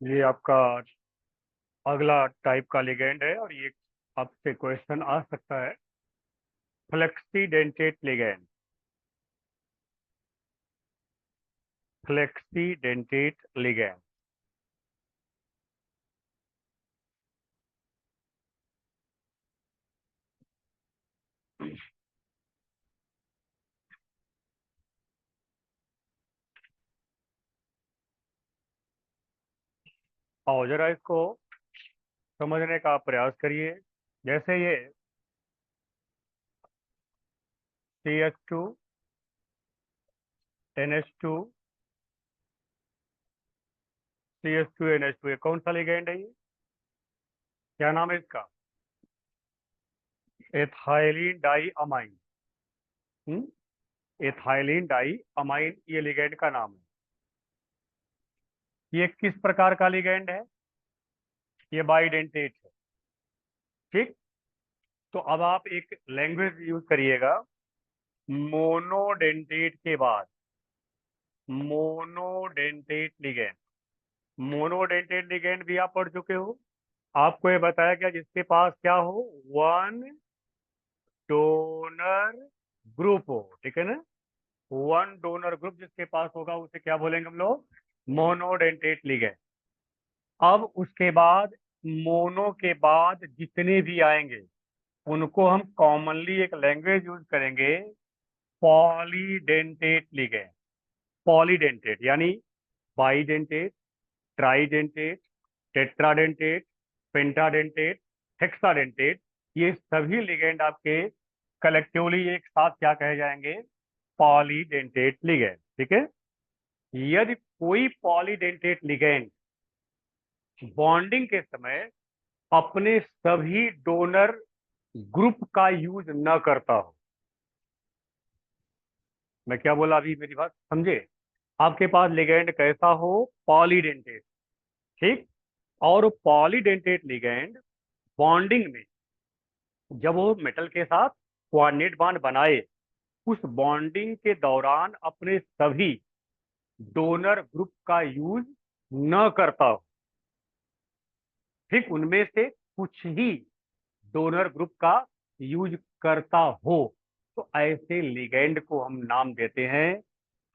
ये आपका अगला टाइप का लिगेंड है और ये आपसे क्वेश्चन आ सकता है। फ्लेक्सीडेंटेट लिगेंड। फ्लेक्सीडेंटेट लिगेंड। और जरा इसको समझने का प्रयास करिए। जैसे ये CH2 NH2 CH2 NH2, ये कौन सा लिगेंड है? ये क्या नाम है इसका? Ethylene di amine. Ethylene di amine ये लिगेंड का नाम है। ये किस प्रकार का लिगेंड है? ये बाइडेंटेट है। ठीक। तो अब आप एक लैंग्वेज यूज करिएगा। मोनोडेंटेट के बाद मोनोडेंटेट लिगेंड। मोनोडेंटेट लिगेंड भी आप पढ़ चुके हो। आपको ये बताया गया जिसके पास क्या हो, वन डोनर ग्रुप हो। ठीक है ना? वन डोनर ग्रुप जिसके पास होगा उसे क्या बोलेंगे हम लोग? Monodentate ligand. अब उसके बाद मोनो के बाद जितने भी आएंगे उनको हम कॉमनली एक लैंग्वेज यूज करेंगे, पॉलीडेंटेट लिगेंड। पॉलीडेंटेट यानी bidentate, tridentate, tetradentate, pentadentate, hexadentate, ये सभी लिगेंड आपके कलेक्टिवली एक साथ क्या कहे जाएंगे? Polydentate ligand. ठीक है। यदि कोई पॉलीडेंटेट लिगेंड बॉन्डिंग के समय अपने सभी डोनर ग्रुप का यूज न करता हो। मैं क्या बोला अभी, मेरी बात समझे? आपके पास लिगेंड कैसा हो? पॉलीडेंटेट। ठीक। और पॉलीडेंटेट लिगेंड बॉन्डिंग में जब वो मेटल के साथ कोऑर्डिनेट बॉन्ड बनाए, उस बॉन्डिंग के दौरान अपने सभी डोनर ग्रुप का यूज न करता हो। ठीक, उनमें से कुछ ही डोनर ग्रुप का यूज करता हो तो ऐसे लिगेंड को हम नाम देते हैं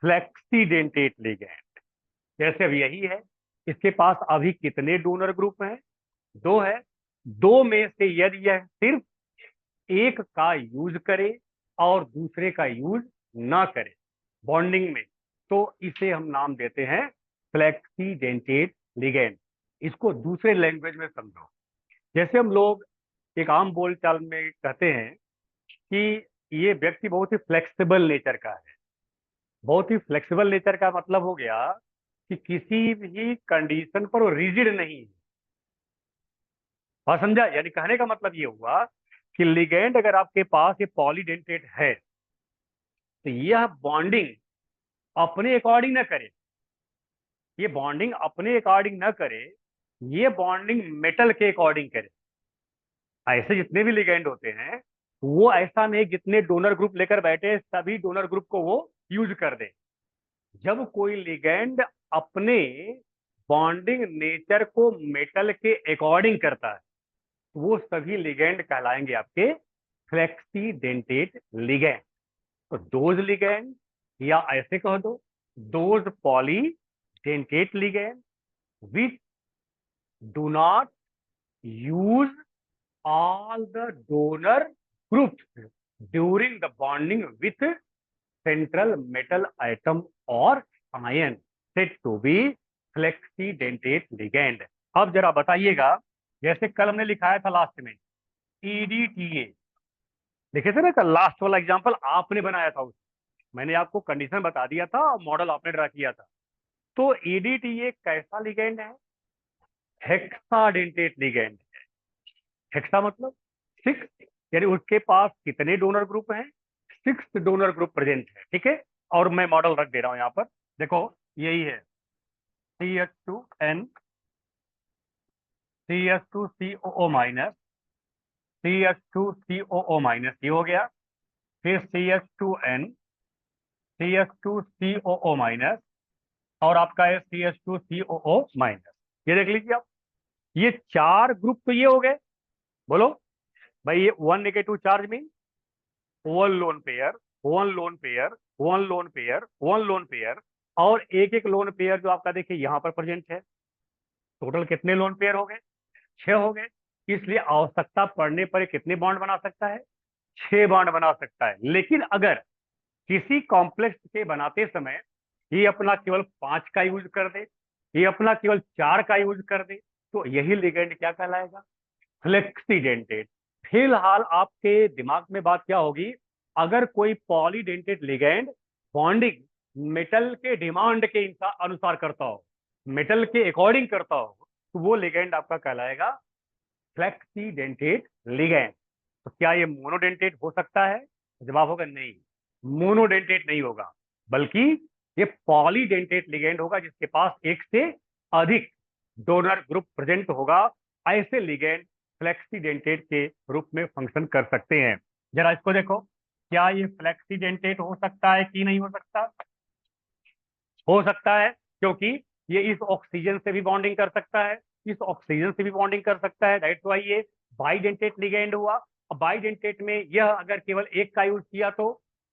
फ्लेक्सीडेंटेट लिगेंड। जैसे अब यही है, इसके पास अभी कितने डोनर ग्रुप हैं? दो है। दो में से यदि यह सिर्फ एक का यूज करे और दूसरे का यूज ना करे बॉन्डिंग में, तो इसे हम नाम देते हैं फ्लेक्सीडेंटेट लिगेंड। इसको दूसरे लैंग्वेज में समझो। जैसे हम लोग एक आम बोलचाल में कहते हैं कि ये व्यक्ति बहुत ही फ्लेक्सिबल नेचर का है। बहुत ही फ्लेक्सिबल नेचर का मतलब हो गया कि किसी भी कंडीशन पर वो रिजिड नहीं है। हाँ, समझा? यानी कहने का मतलब ये हुआ कि लिगेंड अगर आपके पास ये पॉलीडेंटेट है तो यह बॉन्डिंग अपने अकॉर्डिंग ना करे। ये बॉन्डिंग अपने अकॉर्डिंग ना करे, ये बॉन्डिंग मेटल के अकॉर्डिंग करे। ऐसे जितने भी लिगेंड होते हैं वो ऐसा नहीं जितने डोनर ग्रुप लेकर बैठे सभी डोनर ग्रुप को वो यूज कर दे। जब कोई लिगेंड अपने बॉन्डिंग नेचर को मेटल के अकॉर्डिंग करता है तो वो सभी लिगेंड कहलाएंगे आपके फ्लेक्सीडेंटेट लिगेंड। तो दोज लिगेंड, या ऐसे कह दो those polydentate ligand which do not use all the donor groups during the bonding with central metal atom or ion said to be flexidentate ligand. अब जरा बताइएगा, जैसे कल हमने लिखाया था लास्ट में EDTA, लिखे थे ना कल, लास्ट वाला एग्जांपल आपने बनाया था, मैंने आपको कंडीशन बता दिया था, मॉडल आपने ड्रा किया था। तो EDTA कैसा लिगेंड है? Hexadentate ligand. हेक्सा मतलब 6, यानी उसके पास कितने डोनर ग्रुप हैं? 6 डोनर ग्रुप प्रेजेंट है, ठीक है। और मैं मॉडल रख दे रहा हूं यहाँ पर, देखो यही है CH2N, CH2COO minus, CH2COO minus, ये हो गया। फिर CH2N, CH2COO माइनस, और आपका है CH2COO माइनस। ये देख लीजिए आप, ये 4 ग्रुप तो ये हो गए। बोलो भाई, ये 1 negative charge mean 1 lone pair, 1 lone pair, 1 lone pair, 1 lone pair, और एक एक लोन पेयर जो आपका देखिए यहाँ पर प्रेजेंट है। टोटल कितने लोन पेयर हो गए? 6 हो गए। इसलिए आवश्यकता पड़ने पर ये कितने बॉन्ड बना सकता है? 6 बॉन्ड बना सकता है। लेकिन अगर किसी कॉम्प्लेक्स के बनाते समय ये अपना केवल 5 का यूज कर दे, ये अपना केवल 4 का यूज कर दे, तो यही लिगेंड क्या कहलाएगा? फ्लेक्सीडेंटेट। फिलहाल आपके दिमाग में बात क्या होगी, अगर कोई पॉलीडेंटेट लिगेंड बॉन्डिंग मेटल के डिमांड के अनुसार करता हो, मेटल के अकॉर्डिंग करता हो, तो वो लिगेंड आपका कहलाएगा फ्लेक्सीडेंटेट लिगेंड। तो क्या ये मोनोडेंटेट हो सकता है? जवाब होगा नहीं, मोनोडेंटेट नहीं होगा, बल्कि ये पॉलीडेंटेट लिगेंड होगा, जिसके पास एक से अधिक डोनर ग्रुप प्रेजेंट होगा। ऐसे लिगेंड फ्लेक्सीडेंटेट के रूप में फंक्शन कर सकते हैं। जरा इसको देखो, क्या ये फ्लेक्सीडेंटेट हो सकता है कि नहीं हो सकता? हो सकता है, क्योंकि ये इस ऑक्सीजन से भी बॉन्डिंग कर सकता है, इस ऑक्सीजन से भी बॉन्डिंग कर सकता है, दैट्स व्हाई ये बाइडेंटेट लिगेंड हुआ। अब बाइडेंटेट में यह अगर केवल एक का यूज किया तो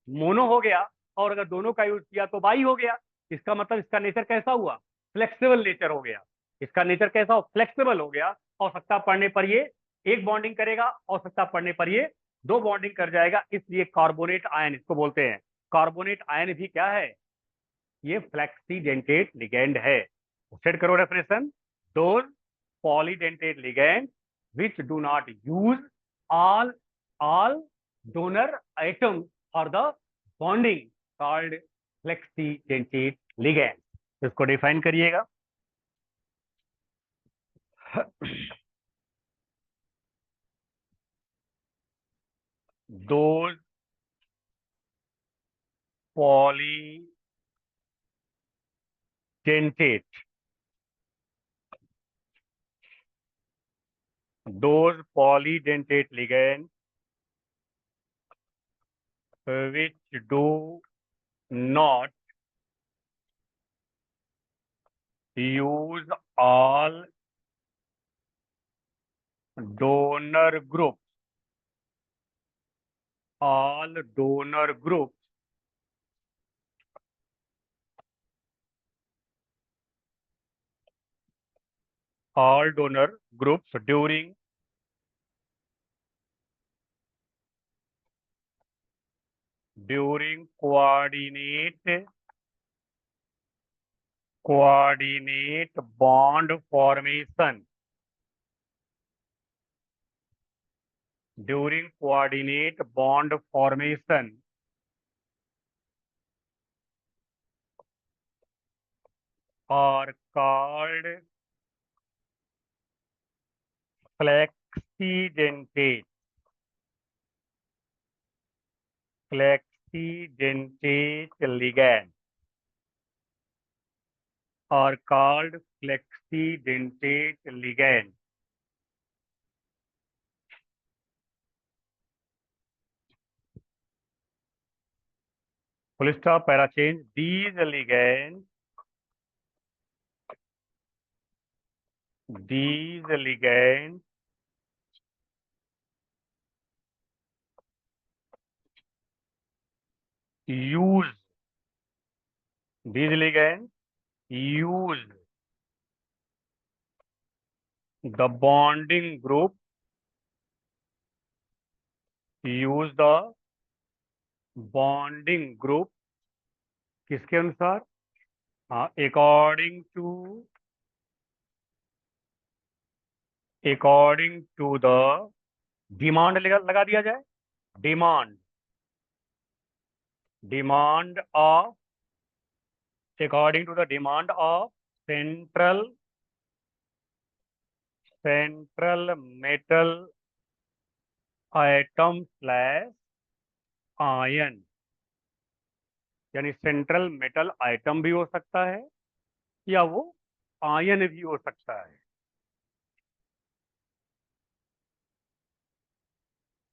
मोनो हो गया, और अगर दोनों का यूज किया तो बाई हो गया। इसका मतलब इसका नेचर कैसा हुआ? फ्लेक्सिबल नेचर हो गया। इसका नेचर कैसा हो? फ्लेक्सिबल हो गया। आवश्यकता पड़ने पर ये एक बॉन्डिंग करेगा, आवश्यकता पड़ने पर ये 2 बॉन्डिंग कर जाएगा, इसलिए कार्बोनेट आयन इसको बोलते हैं। कार्बोनेट आयन भी क्या है? ये फ्लेक्सीडेंटेट लिगेंड है। सेट करो definition, those polydentate ligand which do not use all donor atoms for the bonding called flexidentate ligand. इसको डिफाइन करिएगा। Those polydentate, those polydentate ligands which do not use all donor groups, all donor groups all donor groups during coordinate bond formation, during coordinate bond formation are called flexi-dentate, flexi-dentate ligand are called flexi-dentate ligand. Full stop, para change. These ligands use, these ligands use the bonding group, use the bonding group किसके अनुसार? हाँ, according to the demand लगा दिया जाए। Demand demand of according to the demand of central central metal atom slash ion, यानी central metal atom भी हो सकता है या वो आयन भी हो सकता है।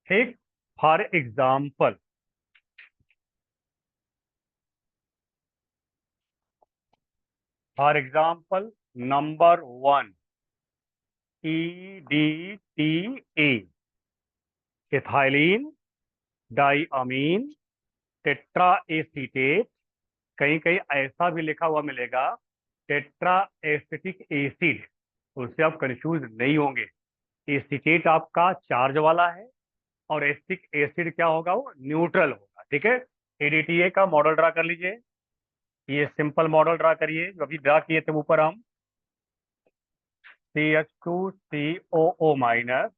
ठीक। For example, number one, EDTA, ethylene diamine tetra acetate. कहीं कहीं ऐसा भी लिखा हुआ मिलेगा, टेट्रा एसिटिक एसिड। उससे आप कंफ्यूज नहीं होंगे। एसीटेट आपका चार्ज वाला है और एसिटिक एसिड क्या होगा, वो न्यूट्रल होगा। ठीक है। एडीटीए का मॉडल ड्रा कर लीजिए। ये सिंपल मॉडल ड्रा करिए जो अभी ड्रा किए थे ऊपर हम। CH2COO माइनस,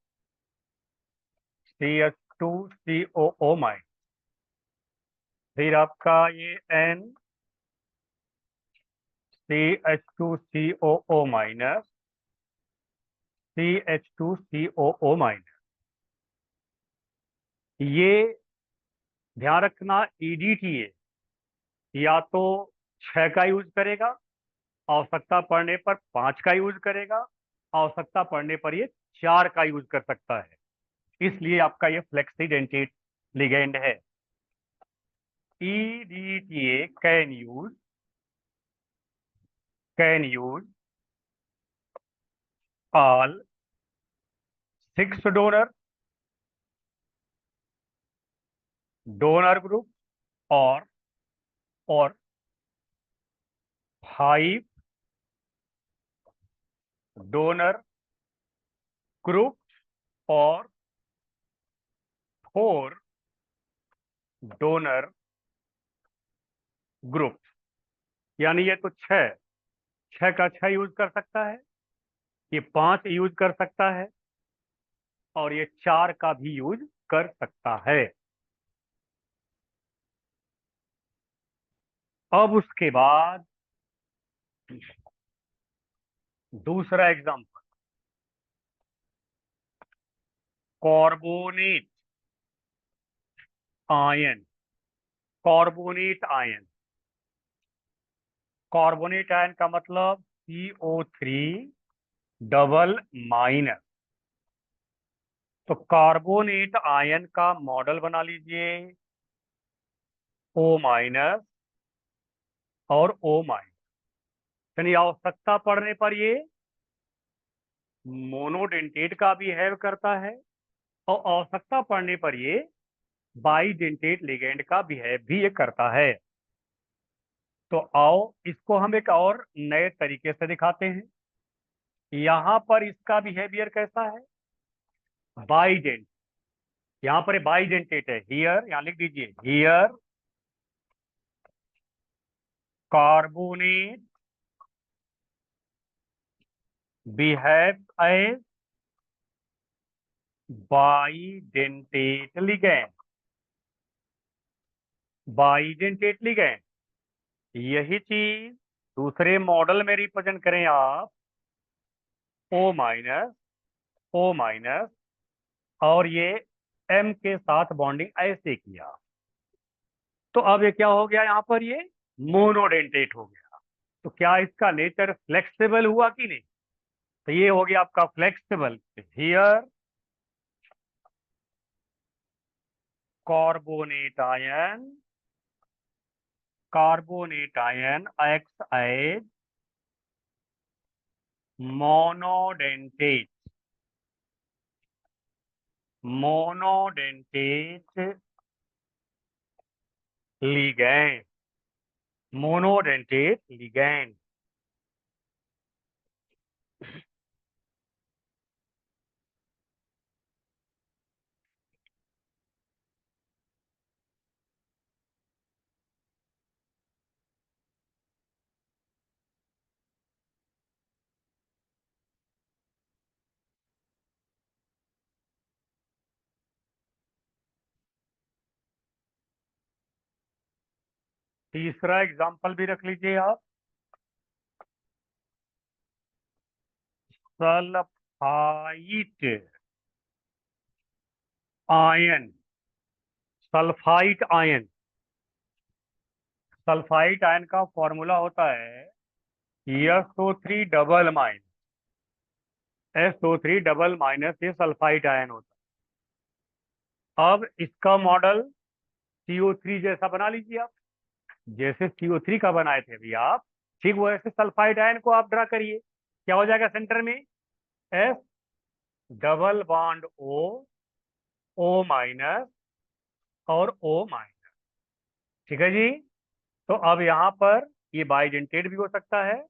CH2COO माइनस, फिर आपका ये N, CH2COO minus, CH2COO minus. ये ध्यान रखना, EDTA या तो 6 का यूज करेगा, आवश्यकता पड़ने पर 5 का यूज करेगा, आवश्यकता पड़ने पर ये 4 का यूज कर सकता है। इसलिए आपका ये फ्लेक्सीडेंटेट लिगेंड है। EDTA can use all 6 donor group और 5 डोनर ग्रुप और 4 डोनर ग्रुप। यानी ये तो 6 6 का 6 यूज कर सकता है, ये 5 यूज कर सकता है और ये 4 का भी यूज कर सकता है। अब उसके बाद दूसरा example, carbonate ion. Carbonate ion carbonate ion का मतलब CO3 डबल माइनस। तो कार्बोनेट आयन का मॉडल बना लीजिए, O माइनस और O माइनस। यानी आवश्यकता पड़ने पर ये मोनोडेंटेट का बिहेव करता है और आवश्यकता पड़ने पर ये बाईडेंटेट लिगेंड का बिहेव भी ये करता है। तो आओ इसको हम एक और नए तरीके से दिखाते हैं। यहां पर इसका बिहेवियर कैसा है, बाईडेंट। यहां पर बाईडेंटेट है, हियर यहां लिख दीजिए, here carbonate behave as bidentate ligand. Bidentate ligand, यही चीज दूसरे मॉडल में रिप्रेजेंट करें आप, O माइनस, O माइनस, और ये M के साथ बॉन्डिंग ऐसे किया, तो अब ये क्या हो गया, यहाँ पर ये मोनोडेंटेट हो गया। तो क्या इसका नेचर फ्लेक्सिबल हुआ कि नहीं? तो ये हो गया आपका flexible. Here carbonate ion act as monodentate monodentate ligand monodentate ligand. तीसरा एग्जाम्पल भी रख लीजिए आप। Sulphite ion, sulphite ion. Sulphite ion का फॉर्मूला होता है SO3 डबल माइनस ये सल्फाइट आयन होता है। अब इसका मॉडल CO3 जैसा बना लीजिए आप। जैसे CO3 का बनाए थे अभी आप, ठीक वैसे सल्फाइड आयन को आप ड्रा करिए। क्या हो जाएगा सेंटर में? S double bond O minus और O माइनस। ठीक है जी। तो अब यहाँ पर ये बाइडेंटेट भी हो सकता है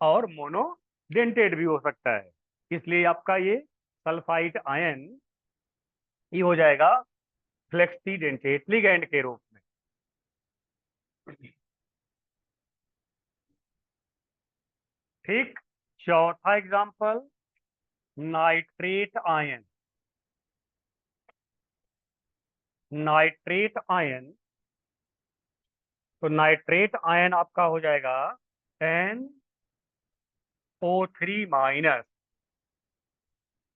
और मोनोडेंटेट भी हो सकता है, इसलिए आपका ये सल्फाइड आयन ये हो जाएगा फ्लेक्सीडेंटेट लिगैंड के रूप में। ठीक। चौथा example, nitrate ion. Nitrate ion, तो नाइट्रेट आयन आपका हो जाएगा NO3 माइनस,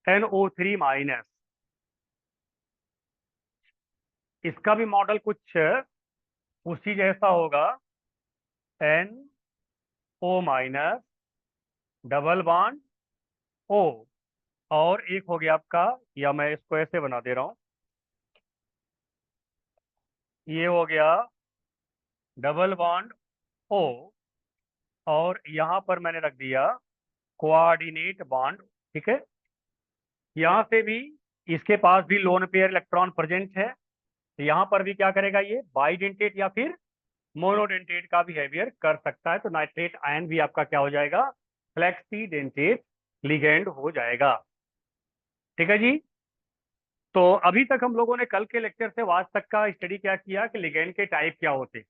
NO3 माइनस। इसका भी मॉडल कुछ उसी जैसा होगा, NO minus double bond O, और एक हो गया आपका, या मैं इसको ऐसे बना दे रहा हूं, ये हो गया डबल बॉन्ड O, और यहां पर मैंने रख दिया कोऑर्डिनेट बॉन्ड। ठीक है। यहां से भी इसके पास भी लोन पेयर इलेक्ट्रॉन प्रेजेंट है, तो यहाँ पर भी क्या करेगा, ये बाइडेंटेट या फिर मोनोडेंटेट का बिहेवियर कर सकता है। तो नाइट्रेट आयन भी आपका क्या हो जाएगा, फ्लेक्सीडेंटेट लिगेंड हो जाएगा। ठीक है जी। तो अभी तक हम लोगों ने कल के लेक्चर से आज तक का स्टडी क्या किया कि लिगेंड के टाइप क्या होते हैं,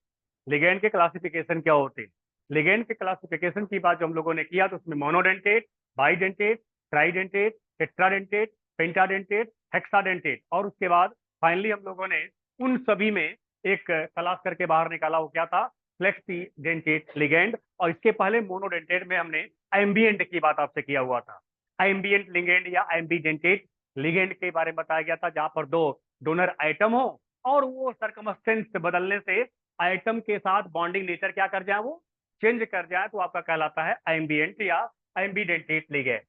लिगेंड के क्लासिफिकेशन क्या होते हैं। लिगेंड के क्लासिफिकेशन की बात जो हम लोगों ने किया तो उसमें monodentate, bidentate, tridentate, tetradentate, pentadentate, hexadentate, और उसके बाद फाइनली हम लोगों ने उन सभी में एक तलाश करके बाहर निकाला, वो क्या था, फ्लेक्सीडेंटेट लिगेंड। और इसके पहले मोनोडेंटेट में हमने एम्बिएंट की बात आपसे किया हुआ था। एम्बिएंट लिगेंड या एम्बीडेंटेट लिगेंड के बारे में बताया गया था, जहां पर दो डोनर आइटम हो और वो सर्कमस्टेंस बदलने से आइटम के साथ बॉन्डिंग नेचर क्या कर जाए, वो चेंज कर जाए, तो आपका कहलाता है एम्बिएंट या एम्बीडेंटेट लिगेंड।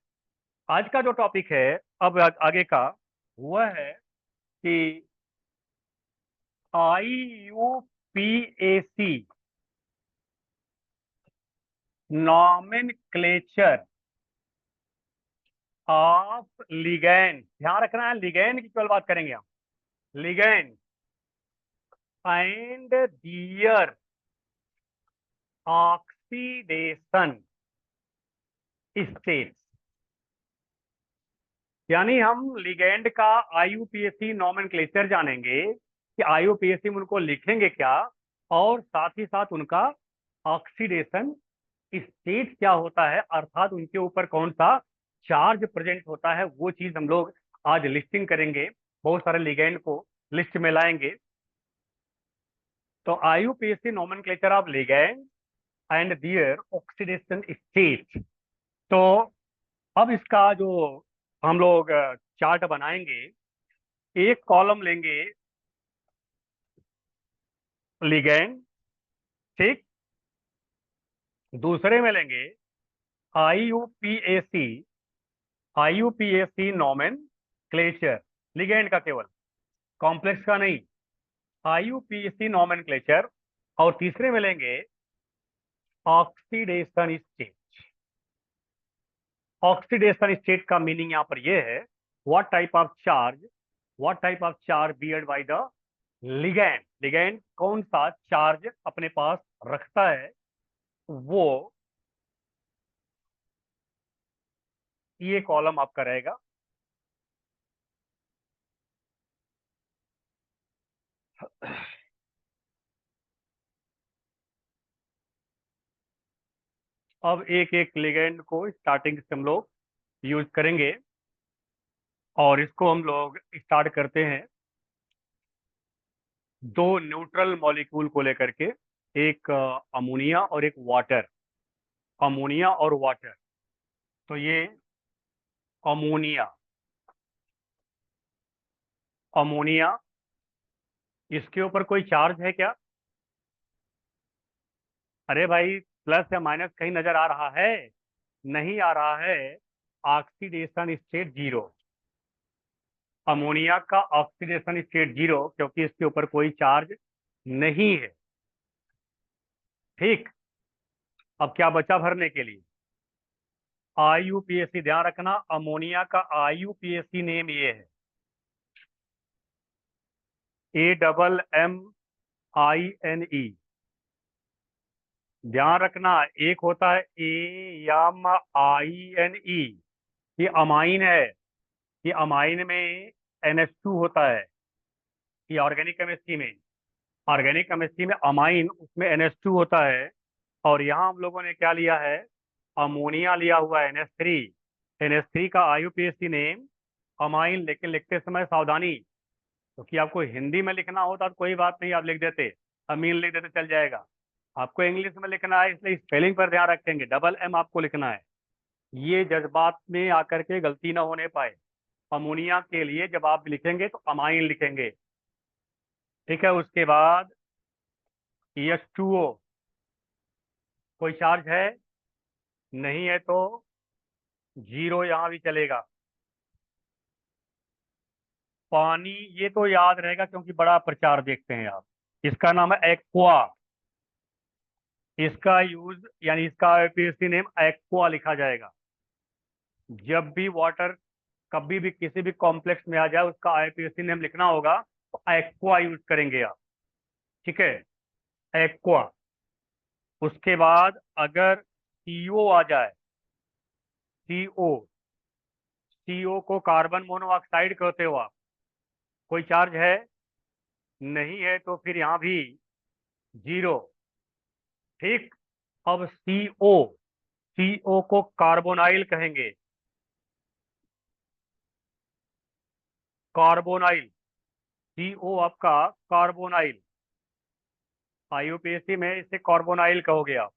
आज का जो टॉपिक है अब आगे का, वह है कि IUPAC नॉमेनक्लेचर ऑफ लिगैंड। ध्यान रखना है, लिगैंड की केवल बात करेंगे हम, ligand and their oxidation state. यानी हम लिगैंड का IUPAC नॉमेनक्लेचर जानेंगे कि IUPAC में उनको लिखेंगे क्या, और साथ ही साथ उनका ऑक्सीडेशन स्टेट क्या होता है, अर्थात उनके ऊपर कौन सा चार्ज प्रेजेंट होता है, वो चीज हम लोग आज लिस्टिंग करेंगे। बहुत सारे लिगैंड को लिस्ट में लाएंगे। तो IUPAC nomenclature of ligand and their oxidation state. तो अब इसका जो हम लोग चार्ट बनाएंगे, एक कॉलम लेंगे लिगैंड, ठीक, दूसरे में लेंगे IUPAC, IUPAC नॉमेनक्लेचर लिगैंड का, केवल कॉम्प्लेक्स का नहीं, IUPAC नॉमेनक्लेचर, और तीसरे में लेंगे ऑक्सीडेशन स्टेट। ऑक्सीडेशन स्टेट का मीनिंग यहाँ पर यह है, what type of charge, what type of charge beard by the ligand, ligand कौन सा चार्ज अपने पास रखता है, वो ये कॉलम आपका रहेगा। अब एक एक लिगेंड को स्टार्टिंग से हम लोग यूज करेंगे, और इसको हम लोग स्टार्ट करते हैं दो न्यूट्रल मॉलिक्यूल को लेकर के। एक अमोनिया और एक वाटर, अमोनिया और वाटर। तो ये अमोनिया, अमोनिया, इसके ऊपर कोई चार्ज है क्या? अरे भाई, प्लस या माइनस कहीं नजर आ रहा है? नहीं आ रहा है। ऑक्सीडेशन स्टेट जीरो, अमोनिया का ऑक्सीडेशन स्टेट जीरो, क्योंकि इसके ऊपर कोई चार्ज नहीं है। ठीक। अब क्या बचा भरने के लिए? IUPAC, ध्यान रखना अमोनिया का IUPAC नेम ये है, AMMINE। ध्यान रखना, एक होता है AMINE, ये अमाइन है। ये अमाइन में NH2 होता है। ये ऑर्गेनिक केमिस्ट्री में अमाइन, उसमें NH2 होता है। और यहाँ हम लोगों ने क्या लिया है? अमोनिया लिया हुआ है, NH3। NH3 का IUPAC नेम अमाइन, लेकिन लिखते समय सावधानी, क्योंकि आपको हिंदी में लिखना होता तो कोई बात नहीं, आप लिख देते, अमीन लिख देते, चल जाएगा। आपको इंग्लिश में लिखना है, इसलिए स्पेलिंग पर ध्यान रखेंगे, डबल M आपको लिखना है। ये जज्बात में आकर के गलती ना होने पाए। अमोनिया के लिए जब आप लिखेंगे तो अमाइन लिखेंगे। ठीक है, उसके बाद H2O, कोई चार्ज है? नहीं है तो जीरो यहाँ भी चलेगा। पानी, ये तो याद रहेगा क्योंकि बड़ा प्रचार देखते हैं आप। इसका नाम है एक्वा। इसका यूज, यानी इसका IUPAC नेम एक्वा लिखा जाएगा। जब भी वाटर कभी भी किसी भी कॉम्प्लेक्स में आ जाए, उसका IUPAC नेम लिखना होगा तो एक्वा यूज करेंगे आप। ठीक है, एक्वा। उसके बाद अगर CO आ जाए, CO, CO को कार्बन मोनोऑक्साइड कहते हो आप, कोई चार्ज है? नहीं है तो फिर यहाँ भी जीरो। ठीक। अब CO को कार्बोनाइल कहेंगे, कार्बोनाइल। CO आपका कार्बोनाइल, IUPAC में इसे कार्बोनाइल कहोगे आप।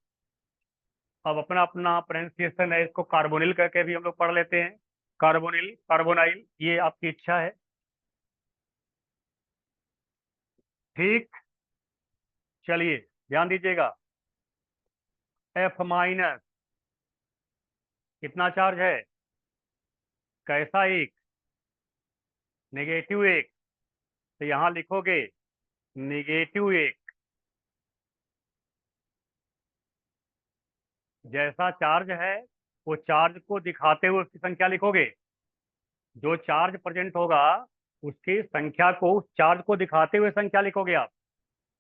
अब अपना अपना प्रोनाउंसिएशन है, इसको कार्बोनिल करके भी हम लोग पढ़ लेते हैं, कार्बोनिल, कार्बोनाइल, ये आपकी इच्छा है। ठीक। चलिए, ध्यान दीजिएगा। F-, कितना चार्ज है? कैसा एक? नेगेटिव एक। तो यहाँ लिखोगे नेगेटिव एक। जैसा चार्ज है वो चार्ज को दिखाते हुए उसकी संख्या लिखोगे। जो चार्ज प्रेजेंट होगा उसकी संख्या को, उस चार्ज को दिखाते हुए संख्या लिखोगे आप,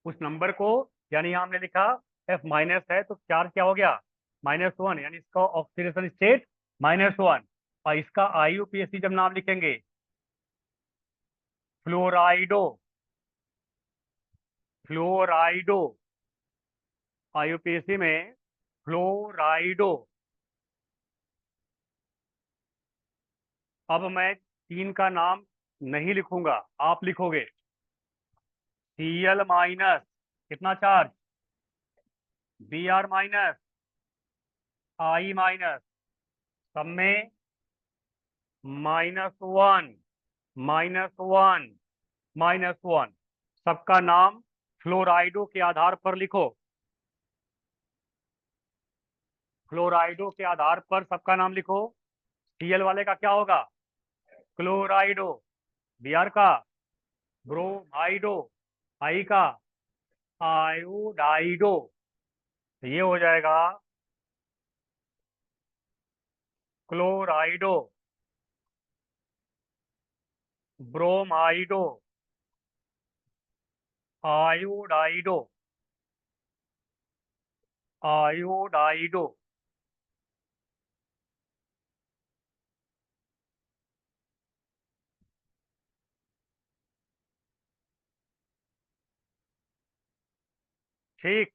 उस नंबर को। यानी यहाँ हमने लिखा F- है तो चार्ज क्या हो गया? -1, यानी इसका ऑक्सीडेशन स्टेट -1। और इसका IUPAC जब नाम लिखेंगे, फ्लोराइडो, फ्लोराइडो, IUPAC में फ्लोराइडो। अब मैं तीन का नाम नहीं लिखूंगा, आप लिखोगे। Cl-, कितना चार्ज? Br-, I-, सब में -1, -1, -1। सबका नाम फ्लोराइडो के आधार पर लिखो। फ्लोराइडो के आधार पर सबका नाम लिखो। Cl वाले का क्या होगा? क्लोराइडो। Br का ब्रोमाइडो। I का आयोडाइडो। तो ये हो जाएगा क्लोराइडो, ब्रोमाइडो, आयोडाइडो, आयोडाइडो। ठीक।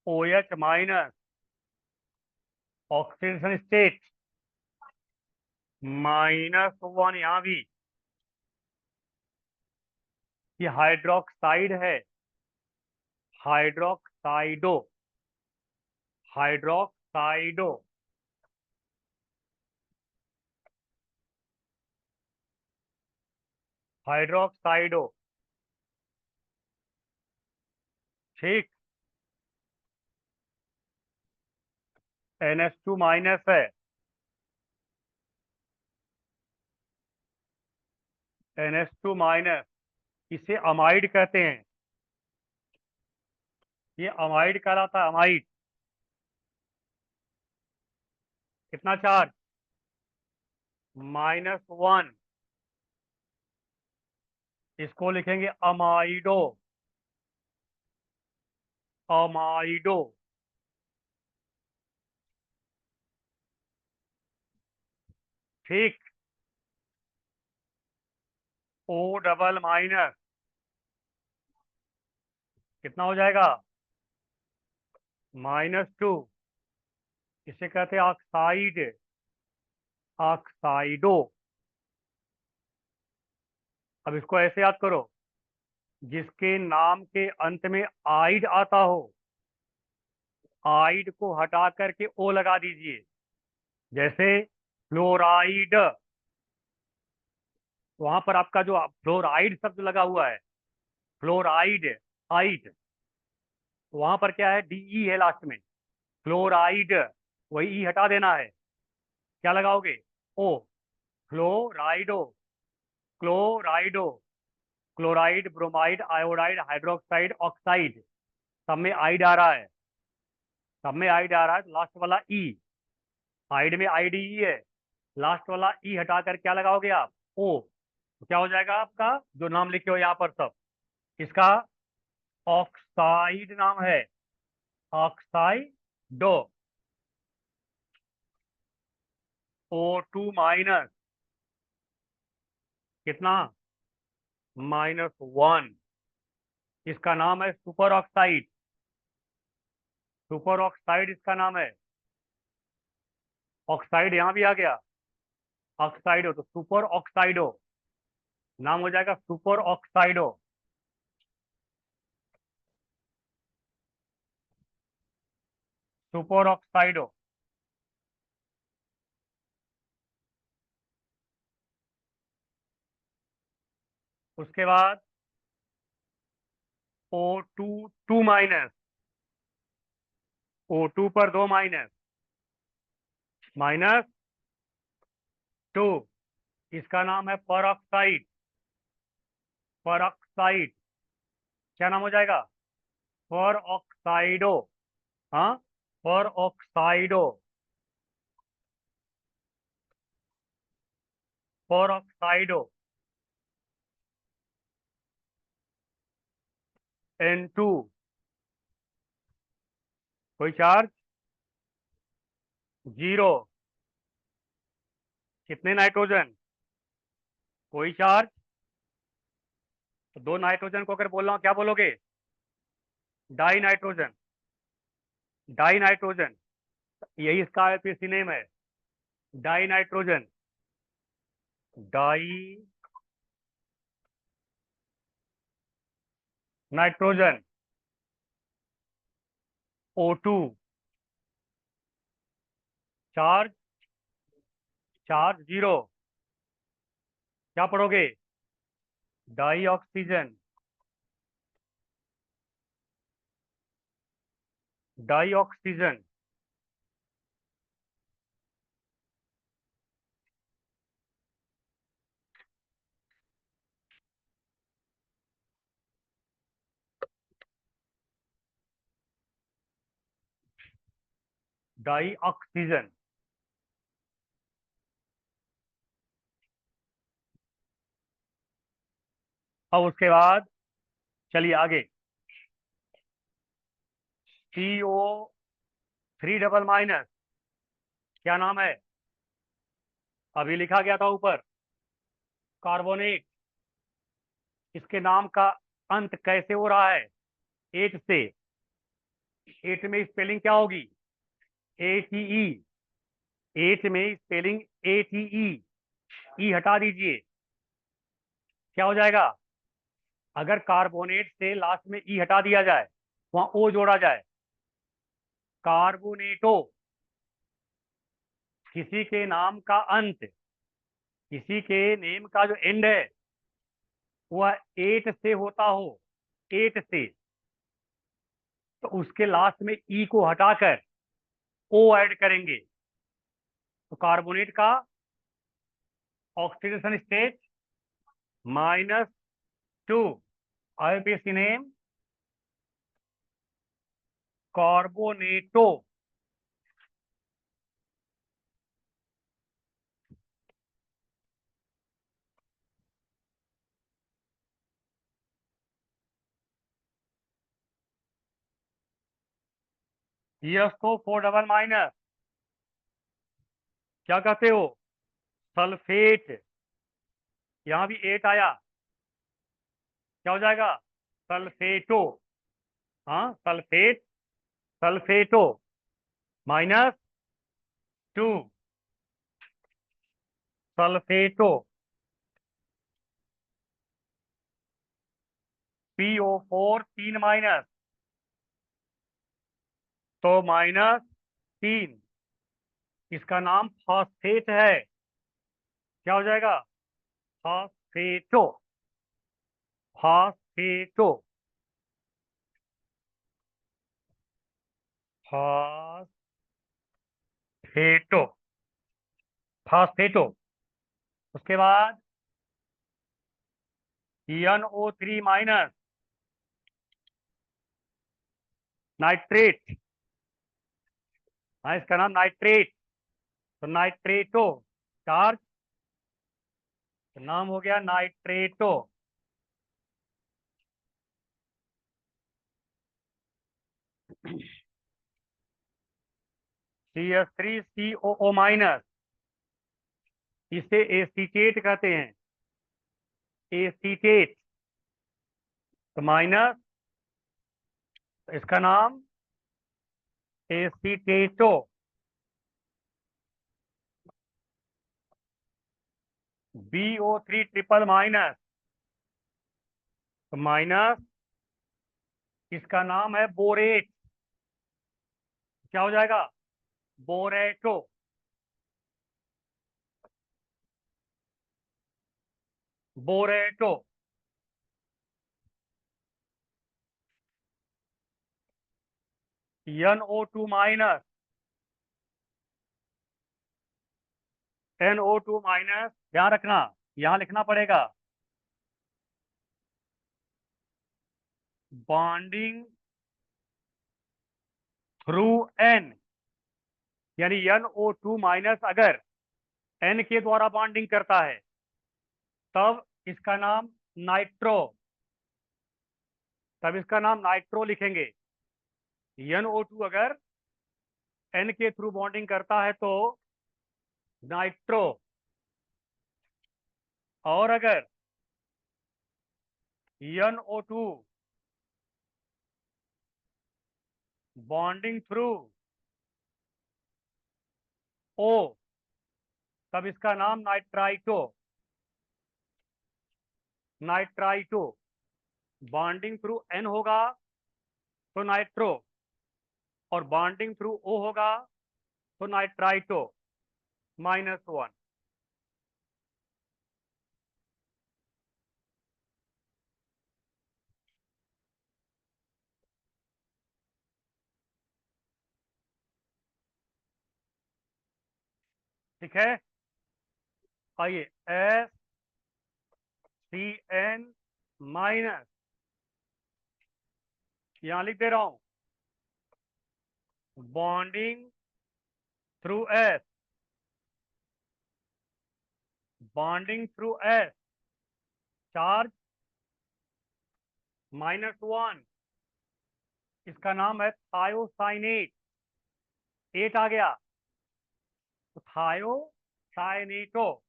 OH-, ऑक्सीडेशन स्टेट -1, यहाँ भी। ये हाइड्रोक्साइड है, हाइड्रोक्साइडो, हाइड्रोक्साइडो, हाइड्रोक्साइडो। ठीक। NH2 माइनस है, NH2 माइनस, इसे अमाइड कहते हैं, ये अमाइड कहलाता है, अमाइड। कितना चार्ज? -1। इसको लिखेंगे अमाइडो, अमाइडो। ठीक। O डबल माइनस, कितना हो जाएगा? -2। इसे कहते हैं ऑक्साइड, ऑक्साइडो। अब इसको ऐसे याद करो, जिसके नाम के अंत में आइड आता हो, आइड को हटा करके ओ लगा दीजिए। जैसे फ्लोराइड, वहां पर आपका जो फ्लोराइड शब्द लगा हुआ है, फ्लोराइड, आइड, वहां पर क्या है? डीई है लास्ट में, फ्लोराइड, वही ई हटा देना है। क्या लगाओगे? ओ। Fluorido, chlorido, chloride, bromide, iodide, hydroxide, oxide, सब में आइड आ रहा है, सब में आइड आ रहा है, तो लास्ट वाला ई, आइड में आईडी है, लास्ट वाला ई हटा कर क्या लगाओगे आप? ओ। तो क्या हो जाएगा आपका जो नाम लिखे हो यहाँ पर सब, इसका ऑक्साइड नाम है, ऑक्साइडो। O2 माइनस, कितना? -1। इसका नाम है सुपर ऑक्साइड, सुपर ऑक्साइड इसका नाम है। ऑक्साइड यहाँ भी आ गया, ऑक्साइडो, तो सुपर ऑक्साइडो नाम हो जाएगा, सुपर ऑक्साइडो। सुपर ऑक्साइडो। उसके बाद O2 2 माइनस, O2 पर 2 माइनस, -2। इसका नाम है परऑक्साइड, परऑक्साइड। क्या नाम हो जाएगा? परऑक्साइडो। हाँ, परऑक्साइडो, परऑक्साइडो। N2, कोई चार्ज? 0। कितने नाइट्रोजन? कोई चार्ज। तो 2 नाइट्रोजन को अगर बोल रहा हूं क्या बोलोगे? डाई नाइट्रोजन, डाई नाइट्रोजन, यही इसका आईपीसी नेम है, di nitrogen, di nitrogen. O2 charge, charge 0। क्या पढ़ोगे? Di oxygen, di oxygen. Di oxygen. अब उसके बाद चलिए आगे, CO3 डबल माइनस, क्या नाम है? अभी लिखा गया था ऊपर, कार्बोनेट। इसके नाम का अंत कैसे हो रहा है? एच से। एच में स्पेलिंग क्या होगी? ATE। एच में स्पेलिंग ATE, ई हटा दीजिए। क्या हो जाएगा? अगर कार्बोनेट से लास्ट में ई हटा दिया जाए वहां ओ जोड़ा जाए। कार्बोनेटो, किसी के नाम का अंत, किसी के नेम का जो एंड है वह एट से होता हो, एट से, तो उसके लास्ट में ई को हटाकर ओ ऐड करेंगे। तो कार्बोनेट का oxidation state -2, IUPAC name carbonato. यस को 4 डबल माइनस, क्या कहते हो, सल्फेट। यहां भी एट आया, क्या हो जाएगा, सल्फेटो। हाँ सल्फेट, सल्फेटो -2, सल्फेटो। PO4 3 माइनस, तो -3, इसका नाम फॉस्फेट है। क्या हो जाएगा, फॉस्फेटो, फॉस्फेटो, फॉस्फेटो, फॉस्फेटो। उसके बाद NO3 माइनस, नाइट्रेट। हाँ इसका नाम नाइट्रेट, तो नाइट्रेटो चार्ज, तो नाम हो गया नाइट्रेटो। CH3COO-, इसे एसीटेट कहते हैं, एसीटेट। तो माइनस, तो इसका नाम एसीटेटो। BO3 ट्रिपल माइनस, तो माइनस, इसका नाम है बोरेट। क्या हो जाएगा, बोरेटो, बोरेटो। NO2 माइनस, NO2 माइनस, ध्यान रखना, यहां लिखना पड़ेगा बॉन्डिंग थ्रू N, यानी NO2 माइनस अगर N के द्वारा बॉन्डिंग करता है तब इसका नाम नाइट्रो, तब इसका नाम नाइट्रो लिखेंगे। NO2 अगर N के थ्रू बॉन्डिंग करता है तो नाइट्रो, और अगर NO2 बॉन्डिंग थ्रू O, तब इसका नाम nitrito, nitrito. Bonding through N होगा तो नाइट्रो, और बॉन्डिंग थ्रू O होगा तो नाइट्राइटो, -1। ठीक है, आइए, SCN-, यहां लिख दे रहा हूं bonding through S, bonding through S, charge -1, इसका नाम है थायोसाइनेट। एट आ गया, तो थायोसाइनेटो,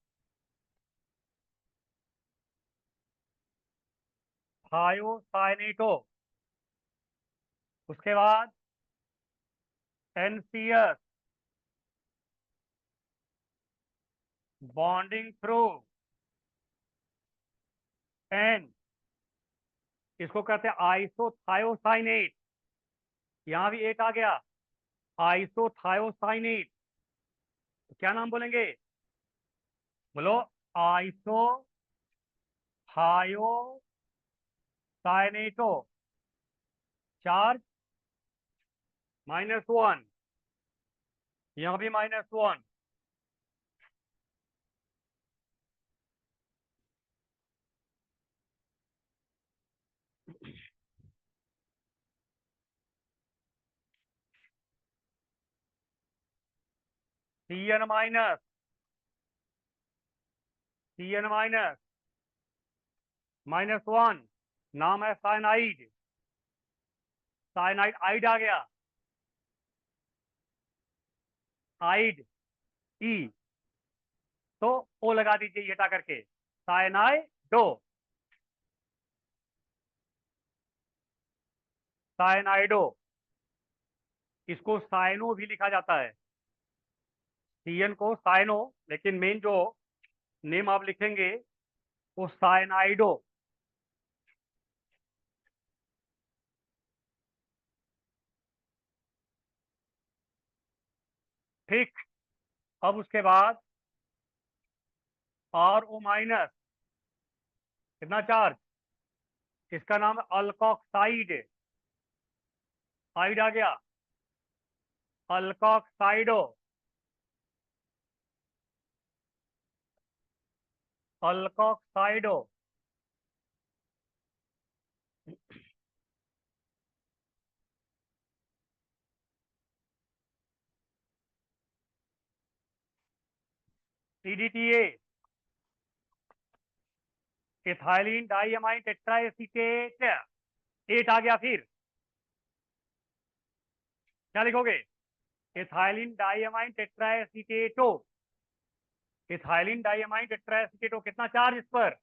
थायोसाइनेटो। उसके बाद NCS, बॉन्डिंग थ्रू N, इसको कहते हैं आइसोथायोसाइनेट। यहाँ भी 8 आ गया, आइसोथायोसाइनेट, तो क्या नाम बोलेंगे? बोलो, आइसोथायोसाइनेटो। चार्ज -1, यहाँ भी -1। Cn माइनस, Cn माइनस, -1, नाम है साइनाइड, साइनाइड, आइड आ गया, आइड, ई, तो ओ लगा दीजिए ये हटा करके, साइनाइडो, साइनाइडो। इसको साइनो भी लिखा जाता है, सीएन को साइनो, लेकिन मेन जो नेम आप लिखेंगे वो साइनाइडो। ठीक, अब उसके बाद आर ओ माइनस, कितना चार्ज? इसका नाम है अल्कोक्साइड, आइड आ गया, अल्कोक्साइडो, अल्कोक्साइडो। सीडीटीए, इथाइलिन डाइअमाइन टेट्राएसीटेट, 8 आ गया, फिर क्या लिखोगे? Ethylene diamine tetraacetato, ethylene diamine tetraacetato, कितना चार्ज इस पर?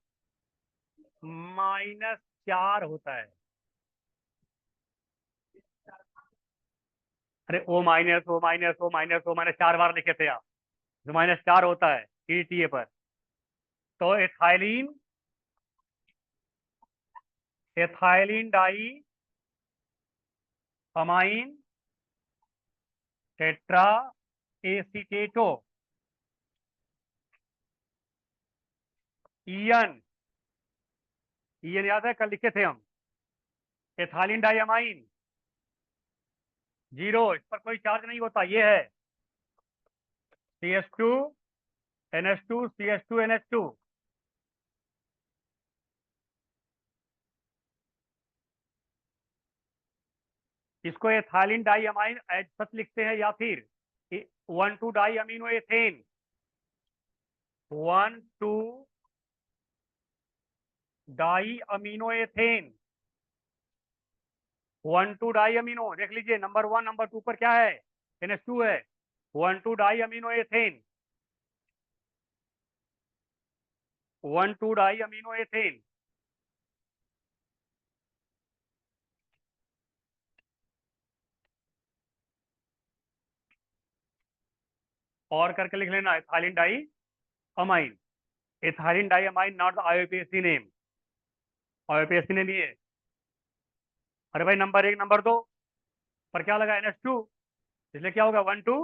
-4 होता है। अरे O minus, O minus, O minus, O minus 4 बार लिखे थे आप, जो -4 होता है ईटीए पर। तो ethylene, ethylene di amine tetra acetato, en, en याद है, कल लिखे थे हम। एथाइलिन डाई अमाइन 0, इस पर कोई चार्ज नहीं होता, ये है CH2 NH2 CH2 NH2। इसको ethylene di amine as such लिखते हैं, या फिर 1,2 di amino ethane, 1,2 di amino ethane, 1,2 di amino, देख लीजिए नंबर 1 नंबर 2 पर क्या है? NH2 है, 1,2 di amino ethane, 1,2 di amino ethane. और करके लिख लेना ethylene di amine, ethylene di amine not the IUPAC name, IUPAC ने नहीं है। अरे भाई नंबर 1 नंबर 2 पर क्या लगा? NH2, इसलिए क्या होगा? 1,2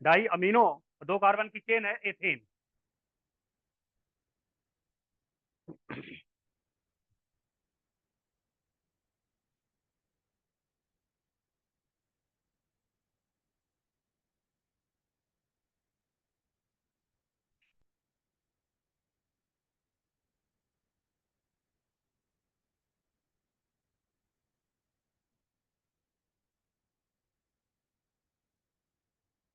डाई अमीनो, 2 कार्बन की चेन है एथेन।